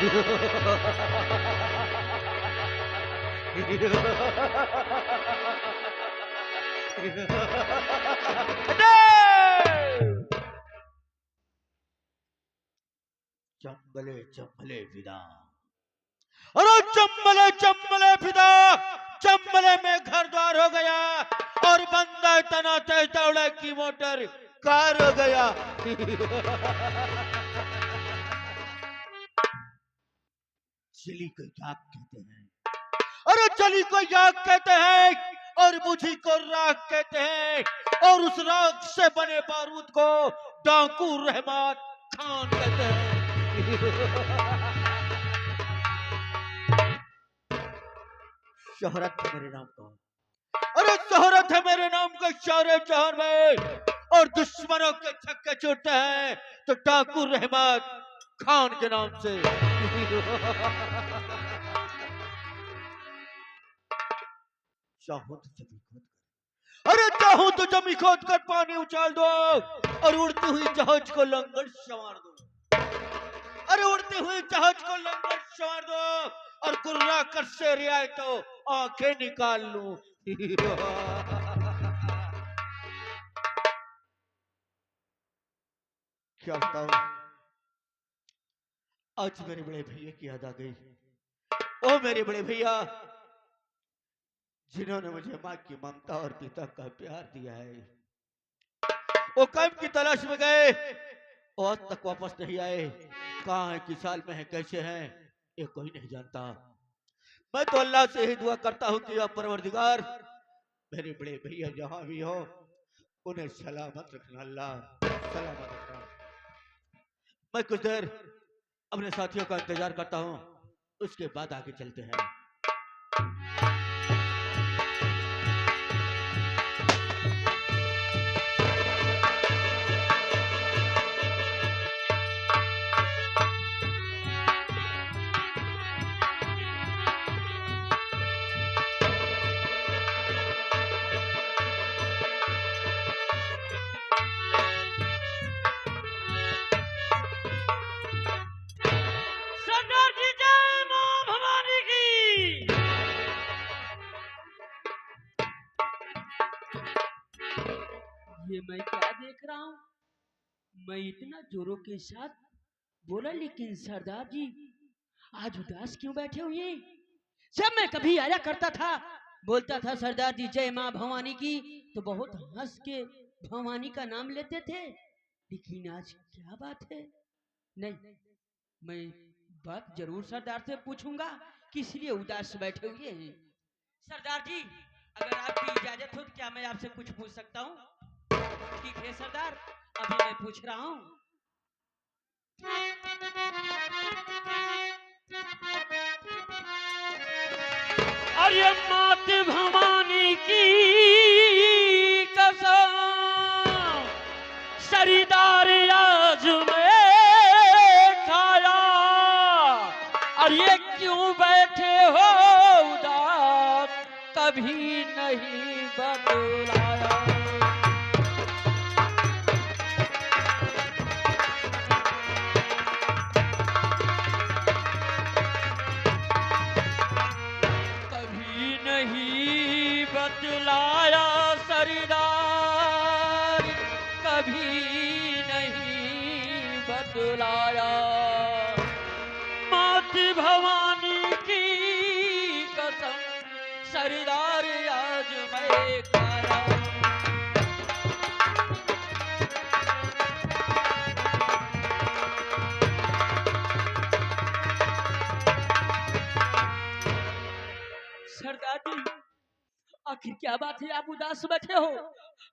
चंबले चंबले फिदा, अरे चंबले चंबले फिदा, चंबले में घर द्वार हो गया और बंदा तनाते दौड़े की मोटर कार हो गया। चली को याक कहते हैं, अरे चली को याक कहते हैं और बुझी को राख कहते हैं, और उस राख से बने बारूद को डाकू रहमत खान कहते हैं। शोहरत है मेरे नाम का, अरे शोहरत है मेरे नाम का सारे जहान में, और दुश्मनों के छक्के छूटते हैं तो डाकू रहमत खान के नाम से। चाहूं तो जमी खोद कर, अरे चाहूं तो जमी खोद कर पानी उछाल दो और उड़ती हुई जहाज को लंगर संवार दो, अरे उड़ती हुई जहाज को लंगर संवार दो, और गुर्रा कर से रियाए तो आंखें निकाल लूं। क्या बताऊं, आज मेरे बड़े भैया की याद आ गई। ओ मेरे बड़े भैया, जिन्होंने मुझे माँ की ममता और पिता का प्यार दिया है, वो काम की तलाश में गए और आज तक वापस नहीं आए। कहाँ है, किस साल में है, कैसे हैं, ये कोई नहीं जानता। मैं तो अल्लाह से ही दुआ करता हूँ कि आप परवरदिगार मेरे बड़े भैया जहां भी हो उन्हें सलामत रखना, अल्लाह सलामत रखना। मैं कुछ देर अपने साथियों का इंतजार करता हूँ, उसके बाद आगे चलते हैं। ये मैं क्या देख रहा हूँ? मैं इतना जोरों के साथ बोला, लेकिन सरदार जी आज उदास क्यों बैठे हुए? जब मैं कभी आया करता था, बोलता था सरदार जी जय माँ भवानी की, तो बहुत हंस के भवानी का नाम लेते थे। लेकिन आज क्या बात है? नहीं, मैं बात जरूर सरदार से पूछूंगा किस लिए उदास बैठे हुए हैं। सरदार जी, अगर आपकी इजाजत हो तो क्या मैं आपसे कुछ पूछ सकता हूँ? ठीक है सरदार, अभी मैं पूछ रहा हूँ। अरे मात भवानी की कसम, सरीदार आज में खाया, और ये क्यों बैठे हो उदास, कभी नहीं बतलाया। बतलाया सरदार, कभी नहीं बतलाया। मात भवानी की कसम, सरदार आज मैं खाया। सरदार जी, आखिर क्या बात है, आप उदास बैठे हो?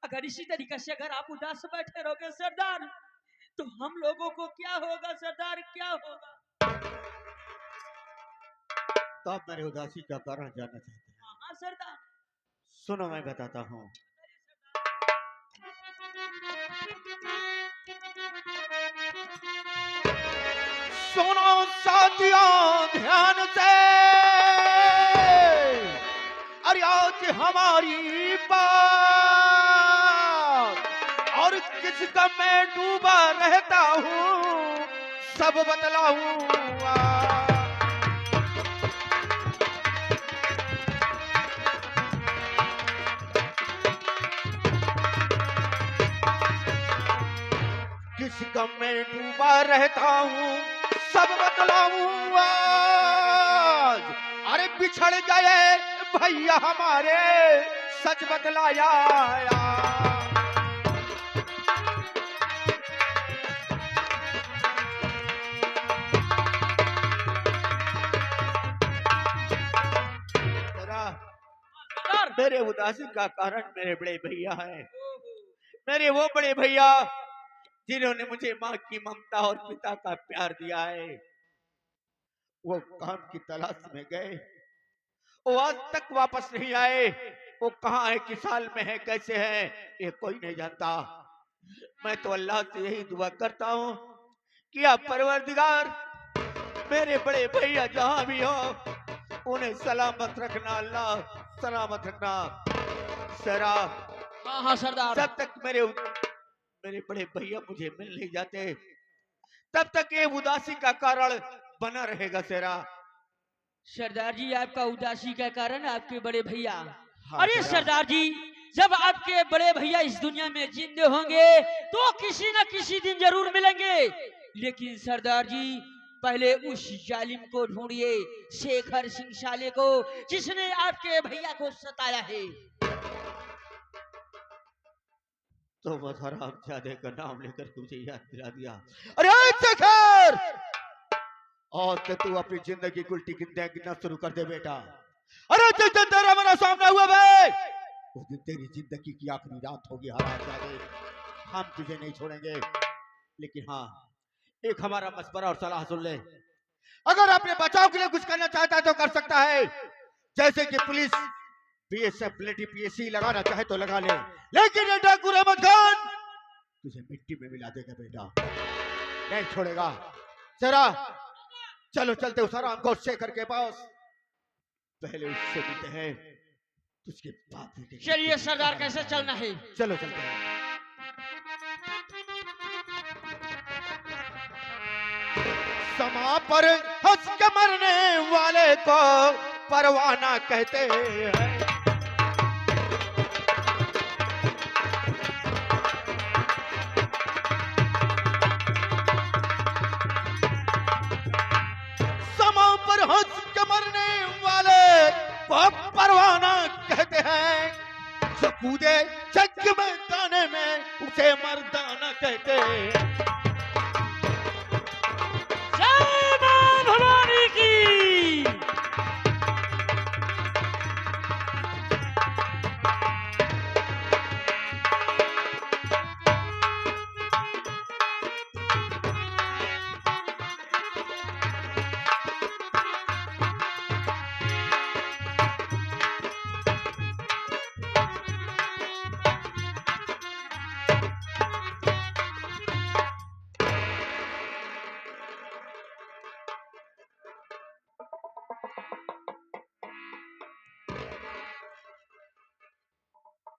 अगर इसी तरीके से अगर आप उदास बैठे रहोगे सरदार, तो हम लोगों को क्या होगा सरदार, क्या होगा? तो आप मेरे उदासी का कारण जानना चाहते हैं? हाँ सरदार। सुनो, मैं बताता हूँ। सुनो साथियों ध्यान से, अरे आज हमारी बात, और किस गम में डूबा रहता हूँ सब बतलाऊंगा। किस गम में डूबा रहता हूँ सब बतलाऊंगा। अरे बिछड़ गए भैया हमारे सच बतलाया। मेरे उदासी का कारण मेरे बड़े भैया हैं। मेरे वो बड़े भैया जिन्होंने मुझे माँ की ममता और पिता का प्यार दिया है, वो काम की तलाश में गए, वो आज तक वापस नहीं आए। वो कहाँ है, किस हाल में है, कैसे है, ये कोई नहीं जानता। मैं तो अल्लाह से यही दुआ करता हूँ कि आप परवरदिगार मेरे बड़े भैया जहां भी हो उन्हें सलामत रखना, अल्लाह सलामत रखना। सरा हाँ सरदार। जब तक मेरे बड़े भैया मुझे मिल नहीं जाते तब तक ये उदासी का कारण बना रहेगा। सेरा सरदार जी, आपका उदासी का कारण आपके बड़े भैया। हाँ, अरे सरदार जी, जब आपके बड़े भैया इस दुनिया में जिंदे होंगे तो किसी न किसी दिन जरूर मिलेंगे। लेकिन सरदार जी, पहले उस जालिम को ढूंढिए, शेखर सिंह साले को, जिसने आपके भैया को सताया है। तो हरामजादे का नाम लेकर तुझे याद दिला दिया। अरे शेखर, और तो तू अपनी जिंदगी की उल्टी गिनना शुरू कर दे बेटा। अरे जिस दिन तेरा मेरा सामना हुआ भाई, उस दिन तेरी जिंदगी की आखिरी रात होगी हरामजादे। हम तुझे नहीं छोड़ेंगे, लेकिन हाँ, एक हमारा मशवरा और सलाह सुन ले। अगर अपने बचाव के लिए कुछ करना चाहता है तो कर सकता है। जैसे कि पुलिस बीएसएफ पीएससी लगाना चाहे तो लगा ले, लेकिन ये डाकू रहमत खान तुझे मिट्टी में मिला देगा बेटा, नहीं छोड़ेगा। जरा चलो चलते उस आराम को शेखर के पास, पहले उससे मिलते हैं, उसके बापू के। चलिए सरदार, कैसे चलना है? चलो चलते हैं। समा पर हंस के मरने वाले को परवाना कहते हैं। समा पर हंस के मरने वाले को परवाना कहते हैं। जो कूदे जग मैदान में उसे मर्दाना कहते हैं। जय मां भवानी की।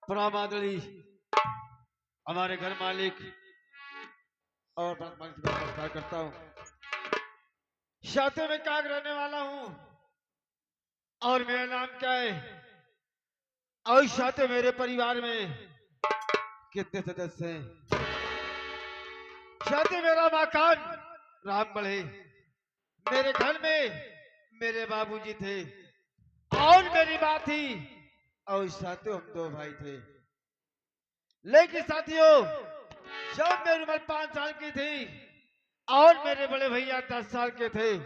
प्रणाम आदरणीय हमारे घर मालिक और मालिक का नमस्कार करता हूँ। शाते में काग रहने वाला हूँ और मेरा नाम क्या है, और शाते मेरे परिवार में कितने सदस्य हैं? शाते मेरा मकान राम बढ़े, मेरे घर में मेरे बाबूजी थे और मेरी माँ थी, और साथियों हम 2 भाई थे। लेकिन साथियों, जब मेरी उम्र 5 साल की थी और मेरे बड़े भैया 10 साल के थे,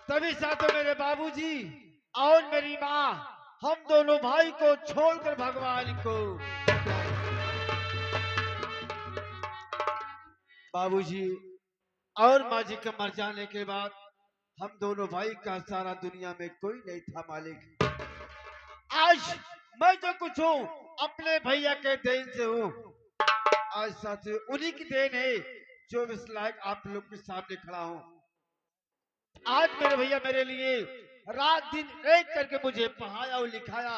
तभी साथियों मेरे बाबूजी और मेरी माँ हम दोनों भाई को छोड़कर भगवान को, बाबूजी और माँ जी के मर जाने के बाद हम दोनों भाई का सारा दुनिया में कोई नहीं था मालिक। आज मैं जो कुछ हूँ अपने भैया के देन से हूँ। आज साथियों उन्हीं की देन है जो इस लायक आप लोग के सामने खड़ा हूँ। आज मेरे भैया मेरे लिए रात दिन एक करके मुझे पढ़ाया और लिखाया।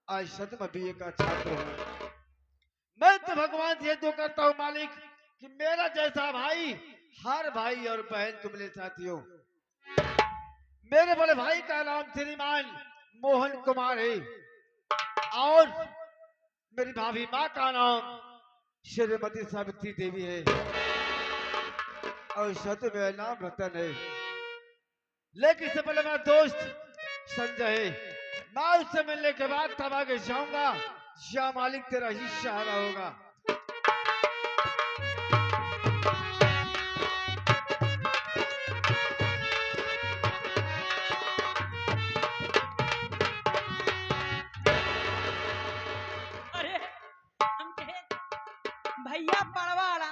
आज सतम बीए का छात्र हूँ। मैं तो भगवान से दुआ करता हूँ मालिक कि मेरा जैसा भाई हर भाई और बहन को मिले साथियों। मेरे बड़े भाई का नाम श्रीमान मोहन कुमार है और मेरी भाभी माँ का नाम श्रीमती सावित्री देवी है और सत्य मेरा नाम रतन है। लेकिन इससे पहले मेरा दोस्त संजय है। मैं उससे मिलने के बाद तब आगे जाऊंगा। या मालिक तेरा ही सहारा होगा। अरे हम कहे भैया पड़वाड़ा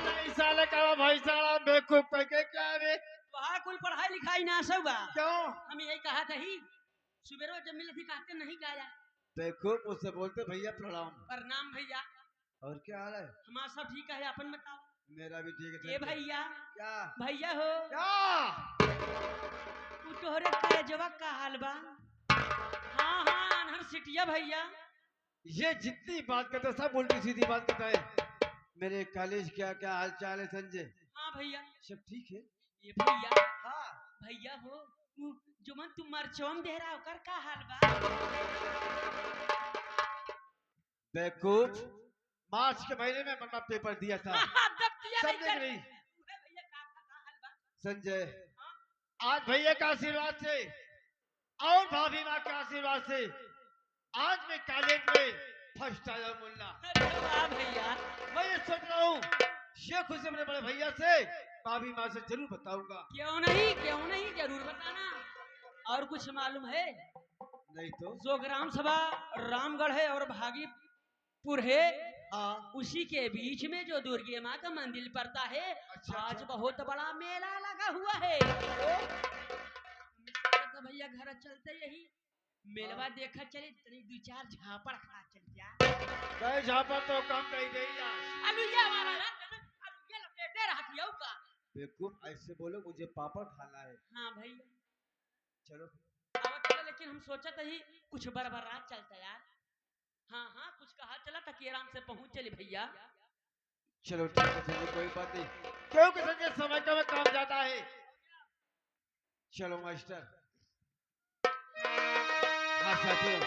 नहीं साले का भाई साला बेवकूफ करके क्या रे? वहाँ कोई पढ़ाई लिखाई ना सब बा। क्यों हम यही कहा था ही सुबह जब मिले थे कहते नहीं गाया। बेवकूफ उससे बोलते भैया प्रणाम। प्रणाम भैया। और क्या हाल है? हमारा सब ठीक है अपन बताओ। मेरा भी ठीक है। ये भैया क्या भैया हो क्या तू तोहरे तेजवा का हाल बा। हाँ हाँ अनहर सिटिया भैया। ये जितनी बात करता है सब उल्टी सीधी बात करता है। मेरे कॉलेज क्या क्या हाल चाल है संजय? हाँ भैया। सब ठीक है। ये भैया हाँ भैया हो जो मन तुम मरचोम दे रहा होकर का हाल बा। बेवकूफ मार्च के महीने में मैंने पेपर दिया था। सब देख रही संजय। आज भैया का आशीर्वाद से और भाभी माँ के आशीर्वाद से आज मैं कॉलेज में फर्स्ट आया मुन्ना। अरे वाह भैया। मैं ये सोच रहा हूँ ये खुशी अपने बड़े भैया से भाभी माँ से जरूर बताऊंगा। क्यों नहीं जरूर बताना। और कुछ मालूम है? नहीं तो जो ग्राम सभा रामगढ़ है और भागीपुर है हाँ उसी के बीच में जो दुर्गे माँ का मंदिर पड़ता है। अच्छा, आज अच्छा। बहुत बड़ा मेला लगा हुआ है। तो भैया घर चलते यही मेलवा देखा चले दो चार झापड़ खा चल जा। कई झापा तो कम कही गई यार। अलुया वाला अलुया लपेटे रहती है का। बेवकूफ ऐसे बोलो मुझे पापड़ खाना है। हाँ भैया चलो अब चलो लेकिन हम सोचा था ही कुछ बरबरात चलता यार। हाँ हाँ कुछ कहा चला ताकि आराम से पहुंच चले भैया। चलो ठीक है संजय कोई बात नहीं क्योंकि संजय समय का में काम जाता है। चलो मास्टर। हाँ साथियों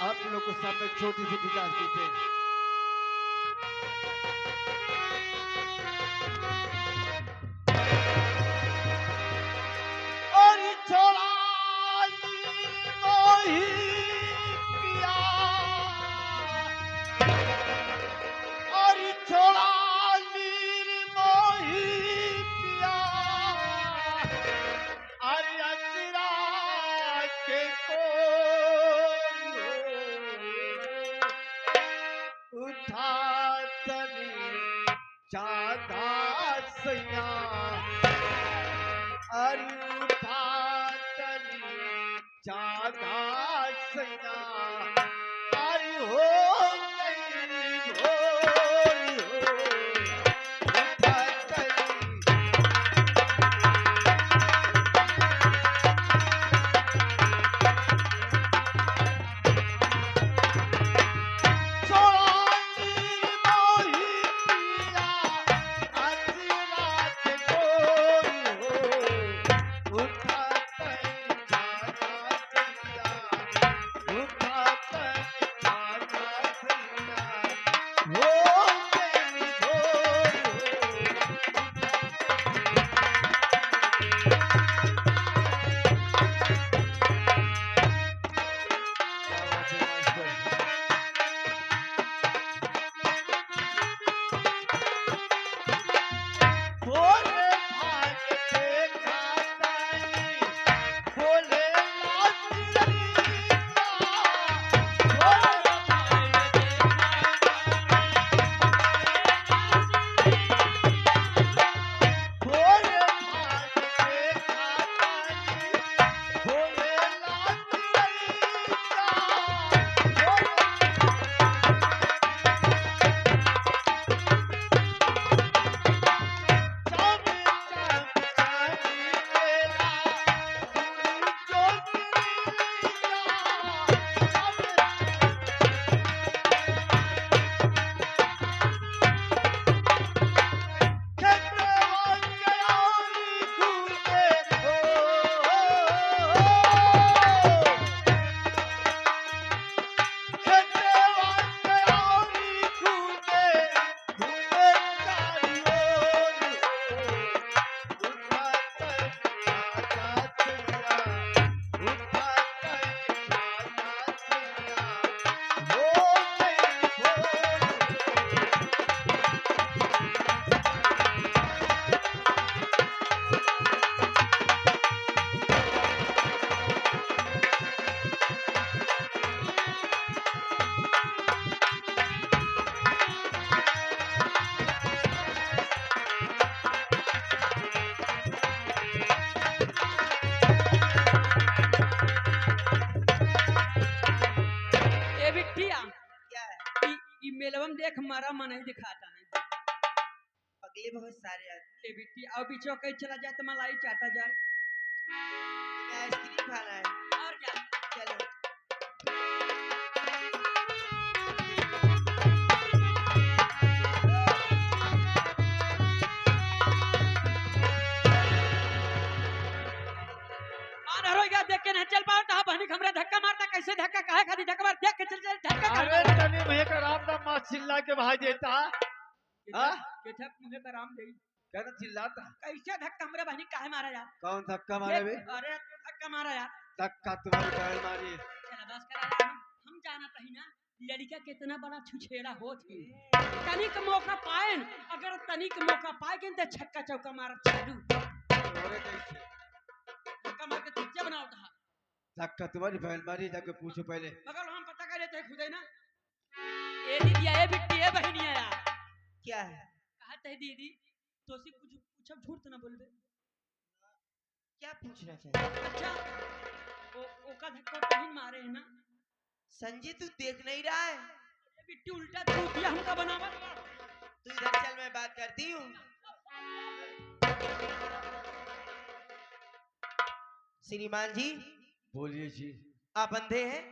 आप लोग को सामने छोटी सी विकास दी थे। और छोड़ा मोही पिया और छोड़ा नीर मोही पिया अरे अचरा के उठा तनी जागा सैया अरे उठा तनी जागा सैया अरे हो गई भोर हो उठा तनी छोड़ा नीर मोही पिया अचरा के तुम्हारा मन ही दिखाता है। अगले बहुत सारे आदमी। ये बिट्टी और बीचों कहीं चला जाए तो मलाई चाटा जाए। तुम्हें आइसक्रीम खाना है? और क्या? चलो। रोइगा देख के नहीं चल पाओ तो बहनी हमरे धक्का मारता कैसे धक्का काहे खाली धक्का मार देख के चल चल धक्का अरे तनी मुहे का राम का माँ चिल्ला के भाई देता। हाँ? के धक मुझे का राम देई कहना चिल्लाता। कैसे धक्का हमरे बहनी काहे मारा यार? कौन धक्का मारे बे? अरे तू धक्का मारा यार। धक्का तुम्हारी बहन मारी। चल बस करा यार, हम जाना कहीं ना लड़का कितना बड़ा छुछेड़ा हो थी। तनिक मौका पाए अगर तनिक मौका पाए के तो छक्का चौका मार चालू अरे कैसे? धक्का मार के तुझे बनाओ था। धक्का तुम्हारी बहन मारी जाके पूछो पहले। मगर हम पता कर लेते हैं खुद ही ना। ए दीदी ए बिट्टी ए बहनी आया। क्या है? कहते है दीदी तो सी कुछ पूछब झूठ तो ना बोलबे। क्या पूछना चाहिए? अच्छा ओ का धक्का कहीं मारे है ना? संजय तू देख नहीं रहा है? ए बिट्टी उल्टा तू दिया हमका बनावा। तू इधर चल, मैं बात करती हूँ। श्रीमान जी। बोलिए जी। आप अंधे हैं?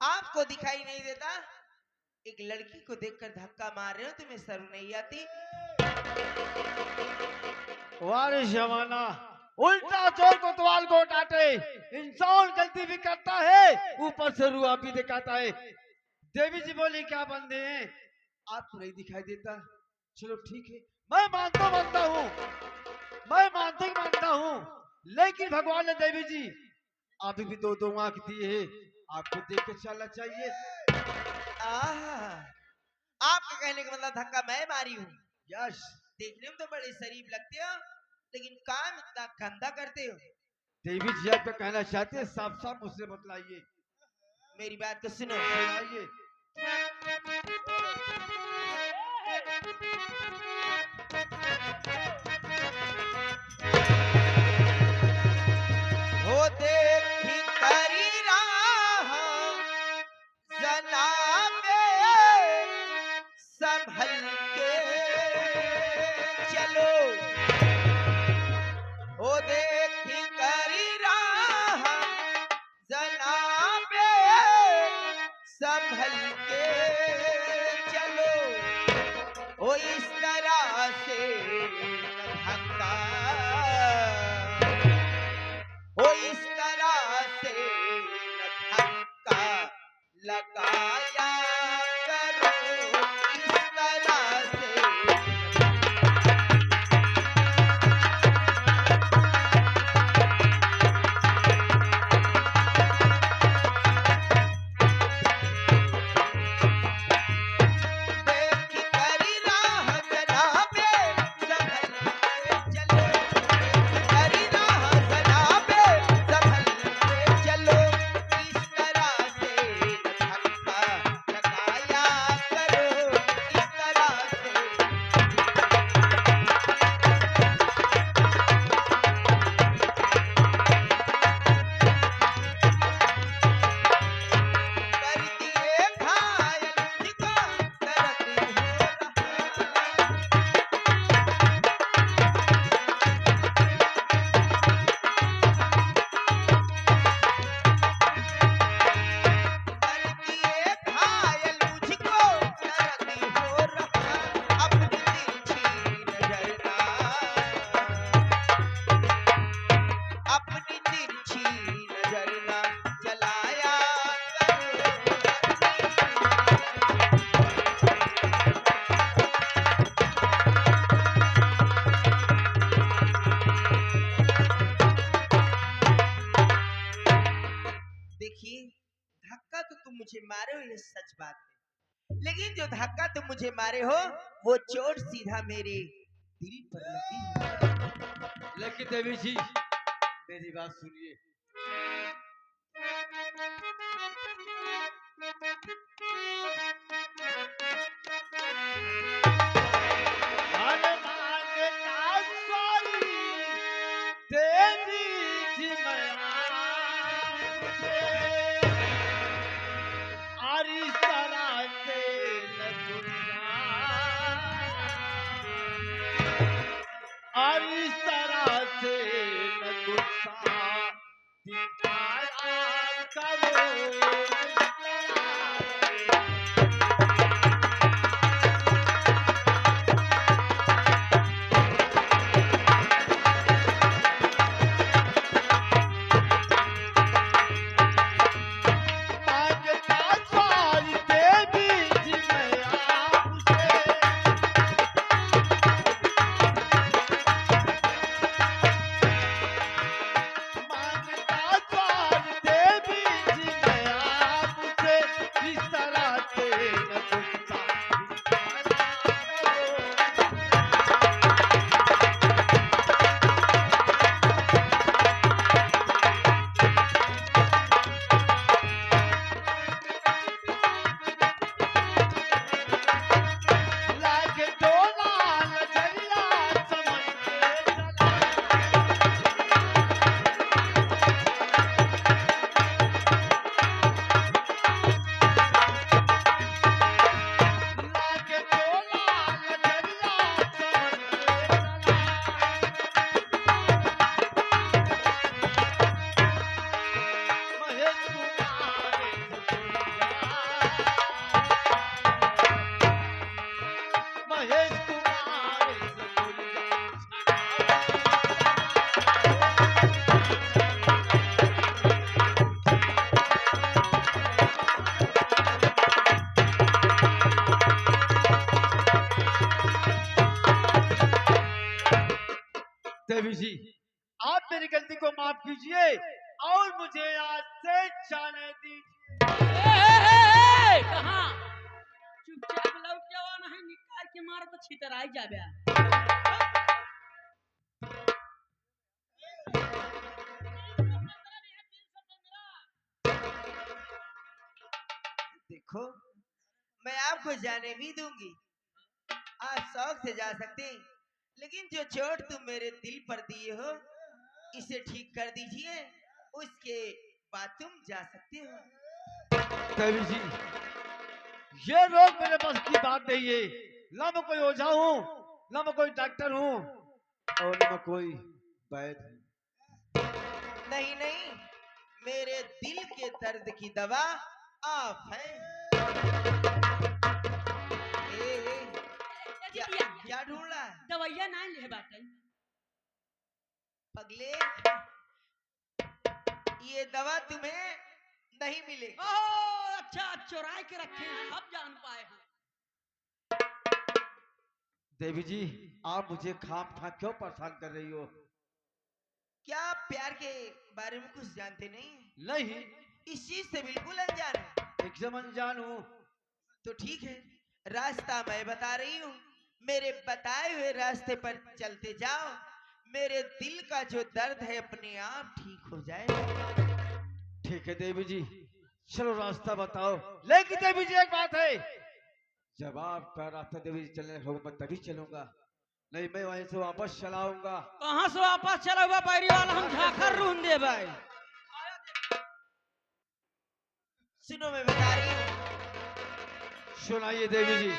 आपको दिखाई नहीं देता? एक लड़की को देखकर धक्का मार रहे हो, तुम्हें शर्म नहीं आती? वारे जमाना उल्टा चोर को तवाल को डांटे। इंसान गलती भी करता है, ऊपर से रुआ भी दिखाता है। देवी जी बोली क्या बंदे हैं? आपको नहीं दिखाई देता? चलो ठीक है, मैं मानता हूँ, मैं मानता हूँ, लेकिन भगवान ने देवी जी अभी भी दो आंख दिए हैं, आपको देख के चलना चाहिए। आपके कहने का मतलब धक्का मैं मारी हूँ? यस। देखने में तो बड़े शरीफ लगते हो, लेकिन काम इतना गंदा करते हो। देवी जी आप कहना चाहते हैं, साफ साफ मुझसे बतलाइए। मेरी बात को सुनो। सुनाइए। हो देखी करी राह जनाबे, संभल के चलो। हो देखी करी राह जनाबे, संभल के चलो। ओ इस तरह से धक्का, ओ इस तरह से धक्का लगाया करो, इस तरह से। देखी करी राह जनाबे, संभल के चलो। देखी करी राह जनाबे, संभल के चलो। इस तरह से धक्का लगाया करो, इस तरह से। कर दिए घायल मुझको, दर्द हो रहा। कर दिए घायल मुझको, दर्द हो रहा। अपनी तिरछी नजर ना, अपनी तिरछी नजर ना चलाया देखिए, धक्का तो तुम मुझे मारे हो, ये सच बात है, लेकिन जो धक्का तुम मुझे मारे हो वो चोट सीधा मेरे दिल पर लगी है। लेकिन देवी जी मेरी बात सुनिए। देवी जी और इस तरह से न दुनिया देवी जी, आप मेरी गलती को माफ कीजिए और मुझे आज से जाने दीजिए। कहाँ चुपचाप लौट जवाना है, निकाल के मार तो छितराई जाबे। देखो, मैं आपको जाने भी दूंगी, आप शौक से जा सकते हैं, लेकिन जो चोट तुम मेरे दिल पर दिए हो इसे ठीक कर दीजिए, उसके बाद तुम जा सकते हो। देवी जी, ये रोग मेरे बस की बात नहीं है। न मैं कोई ओझा हूँ, न मैं कोई डॉक्टर हूँ, और न मैं कोई वैद्य हूँ। नहीं नहीं, मेरे दिल के दर्द की दवा आप हैं। क्या क्या ढूंढ रहा है दवाइया ना ले बाटे। पगले? ये दवा तुम्हें नहीं मिलेगी। ओह अच्छा, चुराए के रखे हैं, अब जान पाए हैं। देवी जी, आप मुझे खाम खा क्यों परेशान कर रही हो? क्या आप प्यार के बारे में कुछ जानते नहीं? नहीं, इस चीज से बिल्कुल अनजान है। एकदम अनजान हूँ। तो ठीक है, रास्ता मैं बता रही हूँ, मेरे बताए हुए रास्ते पर चलते जाओ, मेरे दिल का जो दर्द है अपने आप ठीक हो जाएगा। ठीक है देवी जी, चलो रास्ता बताओ। लेकिन देवी जी एक बात है, जब आपका रास्ता देवी जी चलने होगा मैं तभी चलूंगा, नहीं मैं वहीं से वापस चला आऊंगा। कहाँ से वापस चला हुआ पैरी वाला, हम झाखर रूंद दे भाई। सुनो, मैं बता रही हूँ। सुनाइए देवी जी।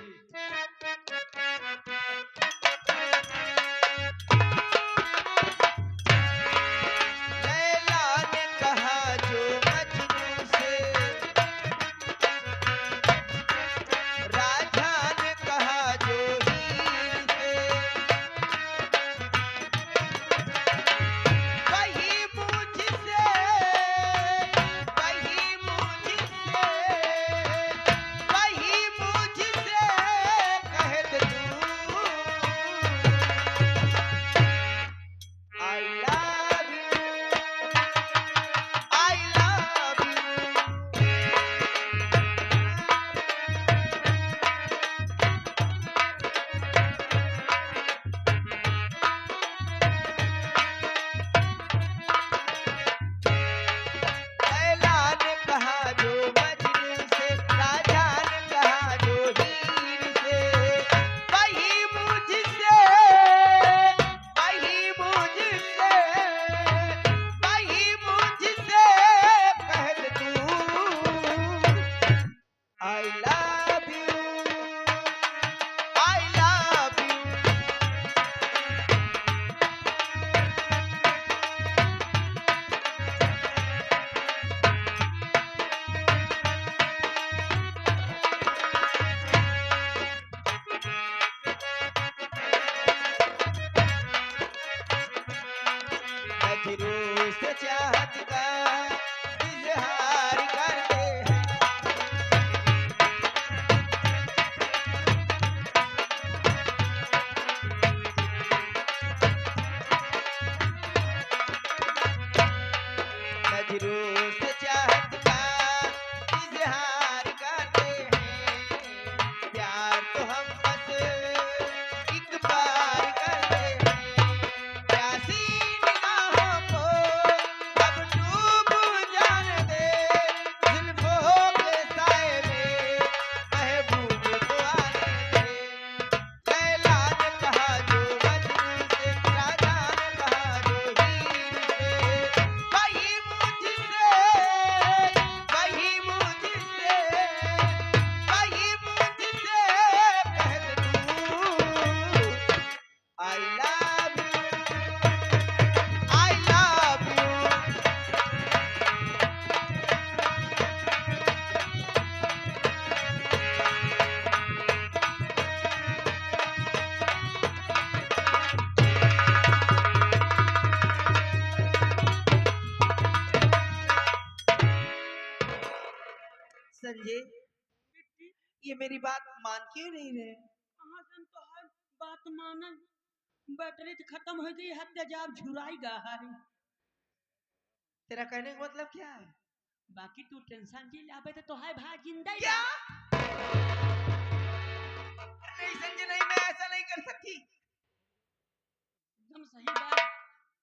लैला ने कहा जो मजनू से, राजा ने कहा जो हीर से, वही मुझसे, वही मुझसे, वही मुझसे कह दे तू, I love you, I love you। Laila ने कहा जो मजनू से, राजा ने कहा जो हीर से, वही मुझसे, वही मुझसे, वही मुझसे कह दे तू, I love you, I love you। नजरों से चाहत का इजहार करते हैं, नजरों से चाहत का इजहार करते हैं, प्यार तो हम बस एक बार करते हैं, प्यासी निगाहों को अब डूब जाने दे, जुल्फों के साए में महबूब को आने दे। लैला ने कहा जो मजनू से, राजा ने कहा जो हीर से, वही मुझसे, वही मुझसे, वही मुझसे कह दे तू, I love you, I love you। Sanjay, ये मेरी बात मान क्यों नहीं रहे? कहाँ से हम तो हर बात माने, बैटरी तो खत्म हो गई है, तेजाब झुराएगा है। तेरा कहने का मतलब क्या है? बाकी तू टेंशन जी लावे तो है भाई जिंदा ही क्या? बा। नहीं संजय, नहीं, मैं ऐसा नहीं कर सकती। एकदम सही बात।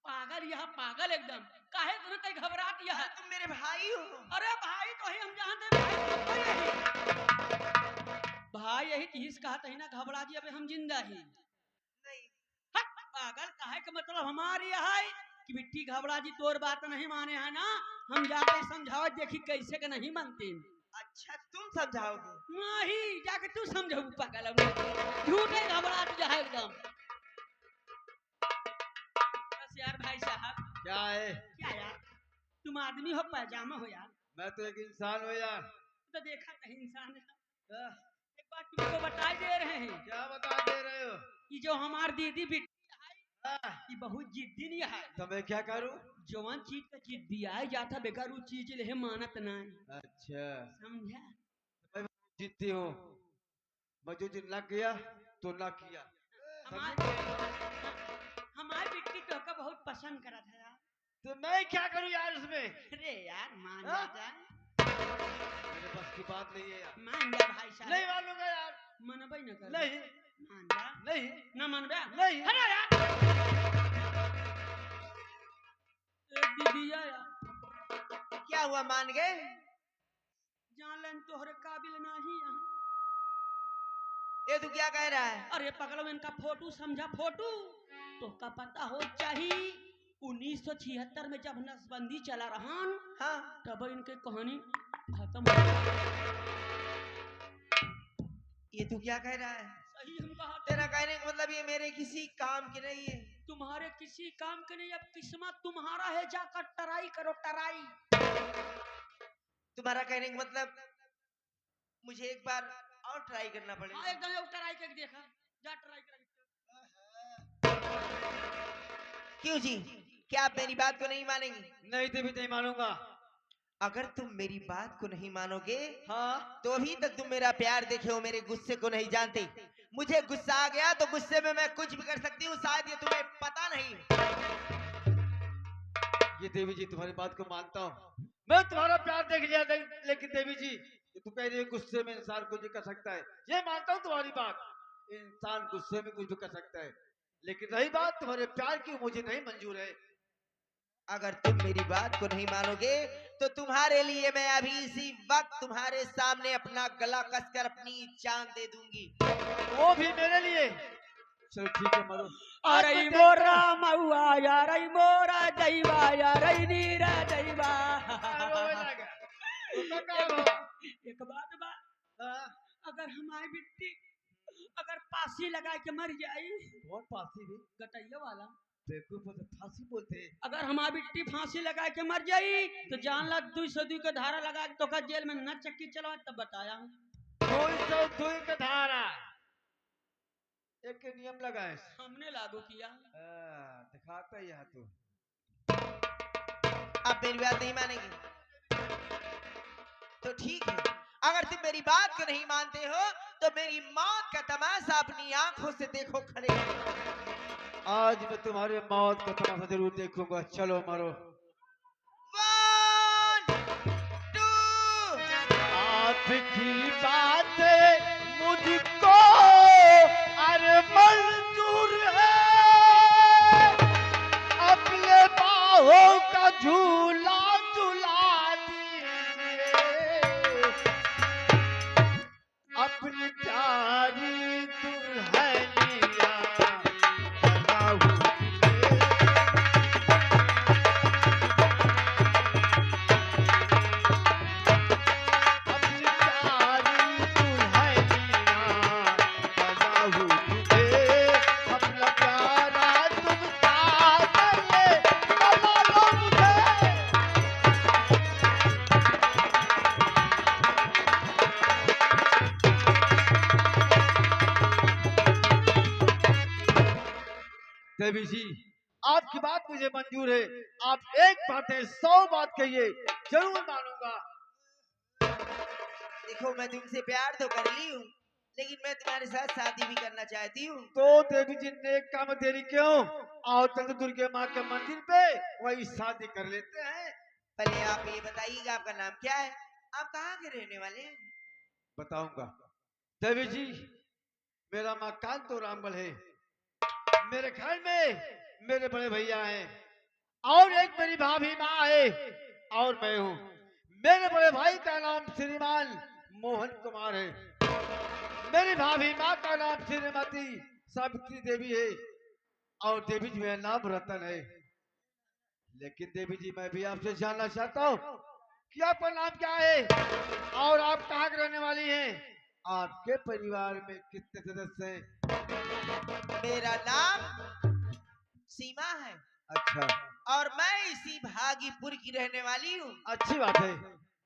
पागल यह पागल एकदम। काहे तुम कहीं घबरात यह? तुम मेरे भाई हो। अरे भाई तो ही हम जानते भाई तो यही। भाई यही चीज कहा तही ना घबरा जी, अबे हम जिंदा ही। नहीं, हट पागल काहे का मतलब हमारी है कि बिट्टी घबरा जी तोर बात नहीं माने है ना, हम जाके समझाओ देखी कैसे के नहीं मानते। अच्छा तुम समझाओगे? नहीं जाके तू समझो पागल झूठे घबरात जा एकदम। बस यार भाई साहब। क्या है? क्या यार तुम आदमी हो पैजामा हो यार? मैं तो एक इंसान हूँ यार। तो देखा कहीं इंसान है। एक बात तुमको बता दे रहे हैं, क्या बता दे रहे हो? कि जो हमार दीदी बिट्टी हाँ, ये बहुत जिद्दी नहीं है। तो मैं क्या करूँ? जवान चीज का जिद्दी आए जाता बेकार वो चीज ले मानत नहीं। अच्छा, समझा? मैं जीतती हूँ। मैं जो दिन ना किया तो ना किया। हमारी बिट्टी तो का बहुत पसंद करा था यार। तो मैं क्या करूँ यार उसमें? अरे यार मान हाँ? जा। मेरे बस की बात नहीं है यार। मान जा भाई साहब। नहीं मानूंगा यार। मनबई न कर। नहीं, मान जा। नहीं, न मनबे। नहीं। अरे यार दीदी यार क्या हुआ, मान गए? जान लेन तोहरे काबिल नहीं यहाँ। ये तू क्या कह रहा है? अरे पगलो इनका फोटो समझा फोटो तो का पता हो चाहिए 1976 में जब नसबंदी चला रहा हाँ, तब इनके कहानी खत्म हो गई। ये तू क्या कह रहा है? सही हम कहा तेरा कहने का मतलब ये मेरे किसी काम की नहीं है। तुम्हारे किसी काम के नहीं, अब किस्मत तुम्हारा है, जाकर टराई करो टराई। तुम्हारा कहने का मतलब मुझे एक बार और ट्राई करना हाँ पड़ेगा। एकदम एक टराई करके देखा, जा टराई कर। क्यों जी, क्या आप मेरी बात को नहीं मानेंगे? नहीं तो भी नहीं मानूंगा। अगर तुम मेरी बात को नहीं मानोगे हाँ, तो अभी तक तुम मेरा प्यार देखे हो, मेरे गुस्से को नहीं जानते। मुझे गुस्सा आ गया तो गुस्से में मैं कुछ भी कर सकती हूँ, शायद ये तुम्हें पता नहीं। ये देवी जी तुम्हारी बात को मानता हूँ। मैं तुम्हारा प्यार देख लिया लेकिन देवी जी ये तू कह रही है गुस्से में इंसान कुछ भी कर सकता है, ये मानता हूँ तुम्हारी बात। इंसान गुस्से में कुछ भी कर सकता है, लेकिन रही बात तुम्हारे प्यार की, मुझे नहीं मंजूर है। अगर तुम मेरी बात को नहीं मानोगे तो तुम्हारे लिए मैं अभी इसी वक्त तुम्हारे सामने अपना गला कसकर अपनी जान दे दूंगी। वो भी मेरे लिए। चलो ठीक है मरो। आज अरे मैं मोरा महुआ यार मोरा दैवा यार नीरा दैवा। रोने लगा। उसका क्या हुआ? एक बात बा, हाँ? अगर हमारी बिट्टी अगर फांसी लगा के मर जाई, कौन फांसी भी? गटैया वाला, बेवकूफ को तो फांसी बोलते हैं। अगर हमारी बिट्टी फांसी लगा के मर जाई तो जान ला 202 का धारा लगा के तो का जेल में न चक्की चलवा तब बताया। 202 का धारा एक नियम लगा है। हमने लागू किया। दिखाता ही यहाँ तू। आप मेरी बात नहीं मानेंगे तो ठीक है। अगर तुम मेरी बात को नहीं मानते हो तो मेरी मौत का तमाशा अपनी आंखों से देखो खड़े। आज मैं तुम्हारे मौत का तमाशा जरूर देखूंगा। चलो मरो। 1 2 आपकी बात मुझको अरे मंजूर है, अपने बाहों का झूला झूला दीजिए, अपनी प्यारी दुल्हनिया बनाऊं तुझे। अपनी प्यारी दुल्हनिया बनाऊं तुझे, अपना प्यारा तुम साजन बना लो मुझे। देवी जी आपकी बात मुझे मंजूर है। आप एक बात है 100 बात कहिए, जरूर मानूंगा। देखो मैं तुमसे प्यार तो कर ली हूँ लेकिन मैं तुम्हारे साथ शादी भी करना चाहती हूँ। तो देवी जी ने एक काम देरी क्यों? आओ तक दुर्गे माँ के मंदिर पे वही शादी कर लेते हैं। पहले आप ये बताइएगा आपका नाम क्या है, आप कहाँ के रहने वाले हैं? बताऊंगा देवी जी, मेरा माँ कांतो रामबल है। मेरे घर में मेरे बड़े भैया हैं और एक मेरी भाभी माँ है और मैं हूँ। मेरे बड़े भाई का नाम श्रीमान मोहन कुमार है। मेरी भाभी माँ का नाम श्रीमती सावित्री देवी है और देवी जी मेरा नाम रतन है। लेकिन देवी जी मैं भी आपसे जानना चाहता हूँ कि आपका नाम क्या है और आप कहाँ की रहने वाली हैं? आपके परिवार में कितने सदस्य हैं? मेरा नाम सीमा है अच्छा, और मैं इसी भागीपुर की रहने वाली हूँ। अच्छी बात है।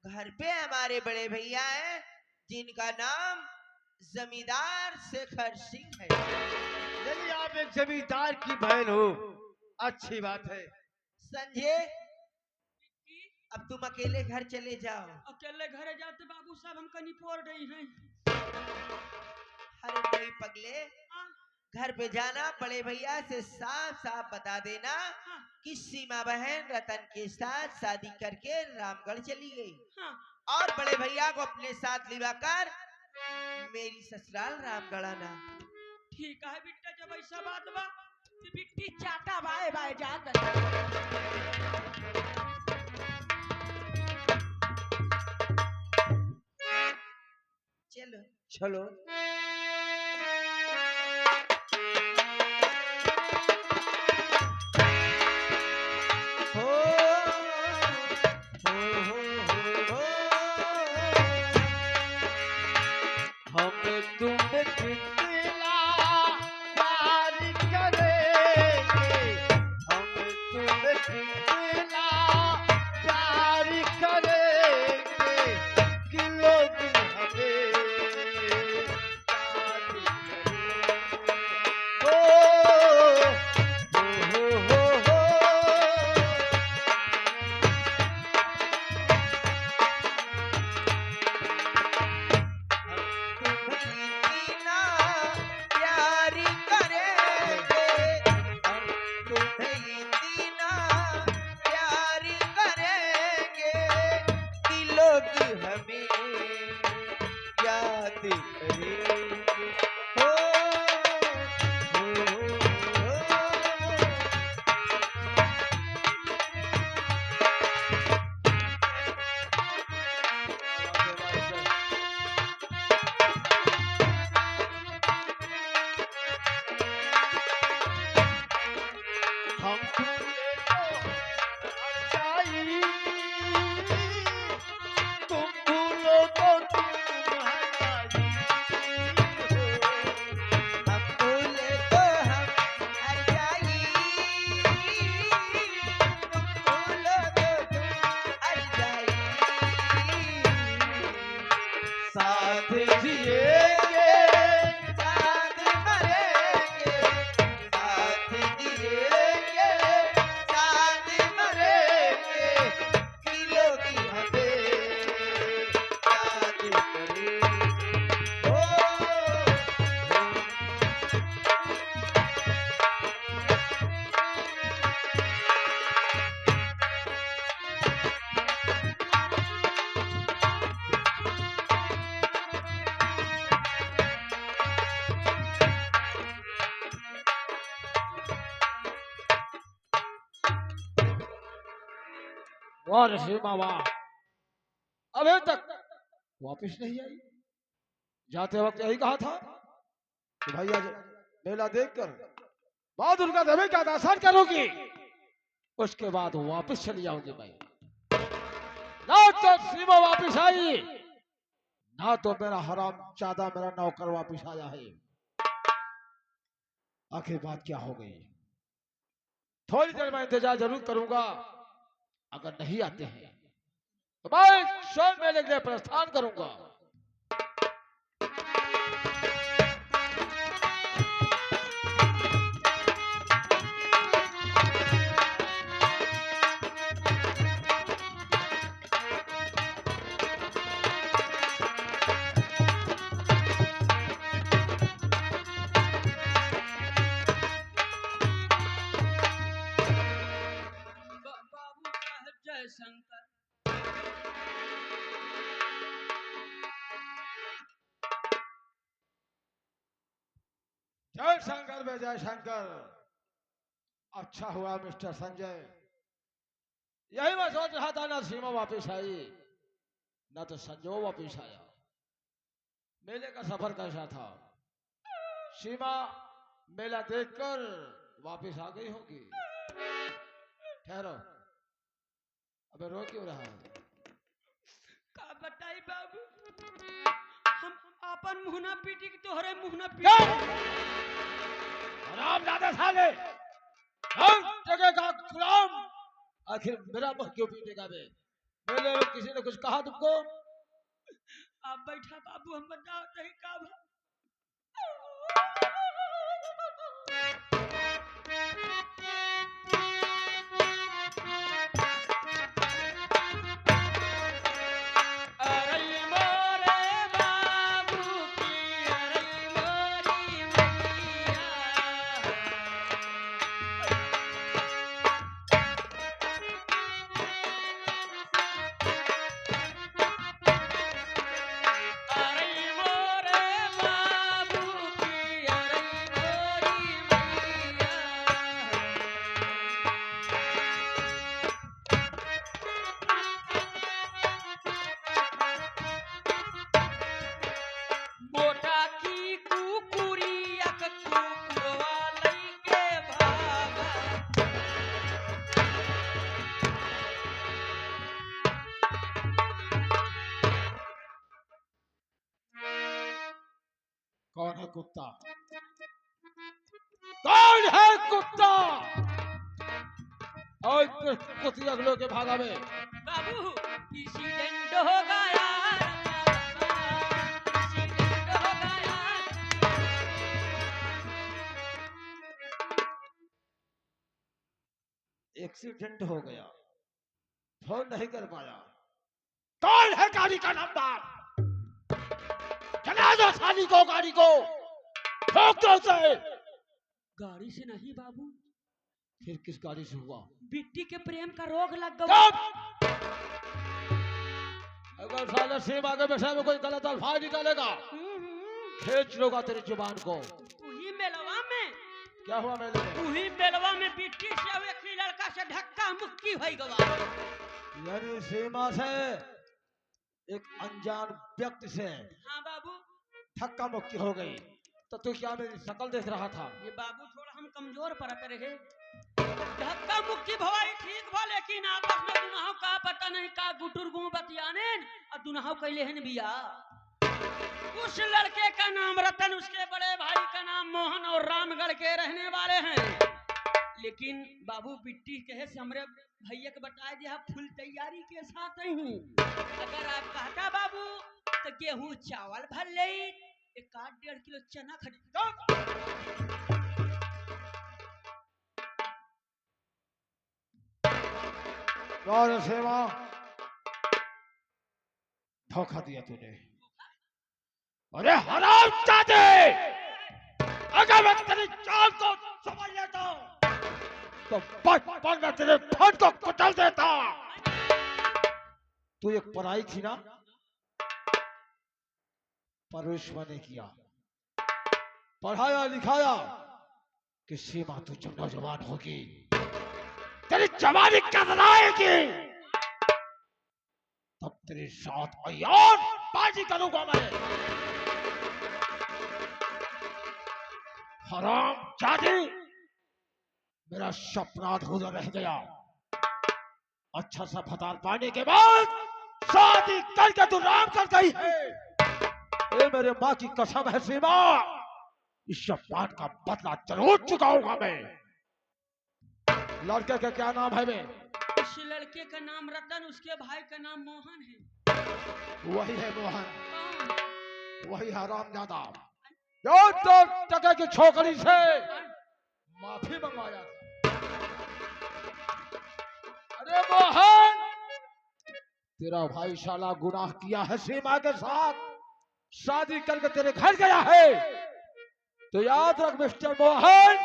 घर पे हमारे बड़े भैया हैं जिनका नाम जमींदार शेखर सिंह है। यदि आप एक जमींदार की बहन हो, अच्छी बात है। संजय, अब तुम अकेले घर चले जाओ। अकेले घरे जाते बाबू साहब हम कहीं पड़ रही हैं। अरे नहीं पगले, घर पे जाना, बड़े भैया से साफ साफ बता देना कि सीमा बहन रतन के साथ शादी करके रामगढ़ चली गई हाँ। और बड़े भैया को अपने साथ लिवा कर मेरी ससुराल रामगढ़ आना। ठीक है बिट्टा, जब ऐसा बात बा तो बिट्टी चाटा बाय बाय जात। चलो चलो। हो हो हम तुम कितना प्यार करेंगे, हम तुम कितना प्यार करेंगे कि लोग हमें याद करेंगे। हो इतना प्यार करेंगे, हम तुम्हें इतना प्यार करेंगे कि लोग हमें याद करेंगे। हो, हो, हम तुमने तो हटाई, तुम भूलो तो तुम हटाई हो। हम भूले तो हम हर जाई, तुम भूलो तो तुम हर जाई। साथ जिएंगे, साथ मरेंगे, साथ जिएंगे, साथ मरेंगे कि लोग हमें याद करेंगे। हो, वाह ऋषि बाबा, अभी तक वापिस नहीं आई। जाते वक्त यही कहा था कि भैया मेला देखकर माँ दुर्गा देवी का दर्शन करूंगी, उसके बाद वापिस चली जाऊंगी मैं। ना तो सीमा वापिस आई, ना तो मेरा हराम चादा मेरा नौकर वापिस आया है। आखिर बात क्या हो गई? थोड़ी देर में इंतजार जरूर करूंगा। अगर नहीं आते हैं तो मैं स्वयं मेले के लिए प्रस्थान करूंगा। जय शंकर में जय शंकर। अच्छा हुआ मिस्टर संजय, यही मैं सोच रहा था, ना सीमा वापस आई ना तो संजो वापस आया। मेले का सफर कैसा था? सीमा मेला देखकर वापस आ गई होगी। ठहरो, अबे रो क्यों रहा है? का बताई बाबू, हम अपन मुहना पीटी के तोहरे मुहना पीटी। हराम दादा साले, हम जगह का गुलाम, आखिर मेरा मुंह क्यों पीटेगा बे? मेले में किसी ने कुछ कहा तुमको? आप बैठा बाबू, हम बताओ नहीं का कौन है कुत्ता? कौन है कुत्ता? और कुत्ती अगलों के भागा में बाबू, एक्सीडेंट हो गया, एक्सीडेंट हो गया। एक्सीडेंट हो गया, फोन नहीं कर पाया। कौन है गाड़ी का नंबर? चला दो साली को, गाड़ी को ठोक दो उसे। गाड़ी से नहीं बाबू, फिर किस गाड़ी से हुआ? बिट्टी के प्रेम का रोग लग गया। अगर साले सीमा के विषय में कोई गलत अल्फाज निकालेगा, खींच लूंगा तेरी जुबान को। वही मेलवा में, क्या हुआ मेले में? वही मेलवा में बिट्टी से अब एक लड़का से धक्का मुक्की हो गवा। यानी सीमा से एक अनजान व्यक्ति से हाँ बाबू, धक्का मुक्की हो गई। तो तू क्या मेरी शक्ल देख रहा था? ये बाबू थोड़ा हम कमजोर पड़ते रहे। धक्का मुक्की भवाई ठीक भा, लेकिन आपस में दुनाहो का पता नहीं का गुटुर गु बतियाने और दुनाहो कैले हन बिया। उस लड़के का नाम रतन, उसके बड़े भाई का नाम मोहन और रामगढ़ के रहने वाले हैं। लेकिन बाबू बिट्टी कहे से हमरे भैया के बताए दिया फुल तैयारी के साथ ही। अगर आप कहता बाबू तो गेहूं चावल भर ले, 1.5 किलो चना खरीद। और सेवा धोखा दिया तूने। अरे हरामजादे, अगर मैं तेरी चाल को समझ लेता तो बचपन में तेरे फट को कुचल देता। तू एक पढ़ाई थी ना, परवरिश मैंने किया, पढ़ाया लिखाया कि सीमा तू जब नौजवान होगी तेरी जवानी कदर आएगी, तब तेरे साथ अय्यार बाजी करूंगा मैं। हरामजादी, मेरा सपना अधूरा रह गया। अच्छा सा भतार पाने के बाद शादी करके तू राम कर गई है। ये मेरे माँ की कसम है सीमा, इस बात का बदला जरूर चुकाऊंगा मैं। लड़के का क्या नाम है बे? इस लड़के का नाम रतन, उसके भाई का नाम मोहन है। वही है मोहन, कौन? वही हरामजादा जो तो टके की छोकरी से माफी मंगवाया था। अरे मोहन, तेरा भाई शाला गुनाह किया है सीमा के साथ, शादी करके तेरे घर गया है। तो याद रख मिस्टर मोहन,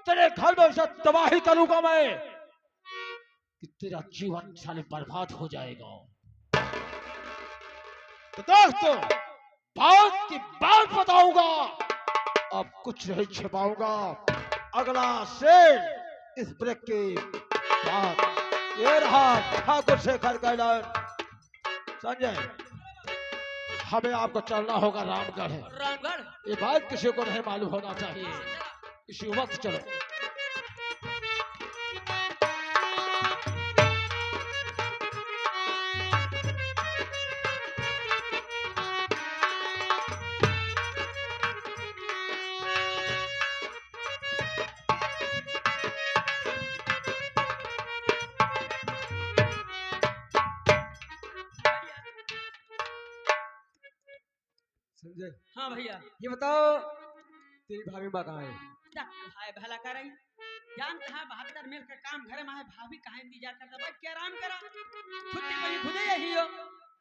तेरे घर में उसे तबाही करूंगा मैं कि तेरा जीवन साले बर्बाद हो जाएगा। तो दोस्तों, बात की बात बताऊंगा अब कुछ नहीं छिपाऊंगा। अगला शेर इस ब्रेक के बाद ये रहा ठाकुर शेखर कैलाश। संजय, हमें आपको चलना होगा रामगढ़। रामगढ़? ये बात किसी को नहीं मालूम होना चाहिए। इसी वक्त चलो। संजय, हाँ भैया। ये बताओ तेरी भाभी माँ कहाँ है? हाय भला कर रही जान कहा 72 मिल के काम घरे में है, भाभी कहा इंतजार करता भाई क्या आराम करा, छुट्टी को खुदे यही हो।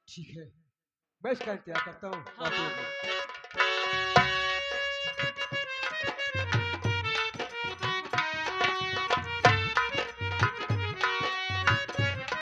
ठीक है, मैं इसका इंतजार करता हूँ। हाँ, हाँ।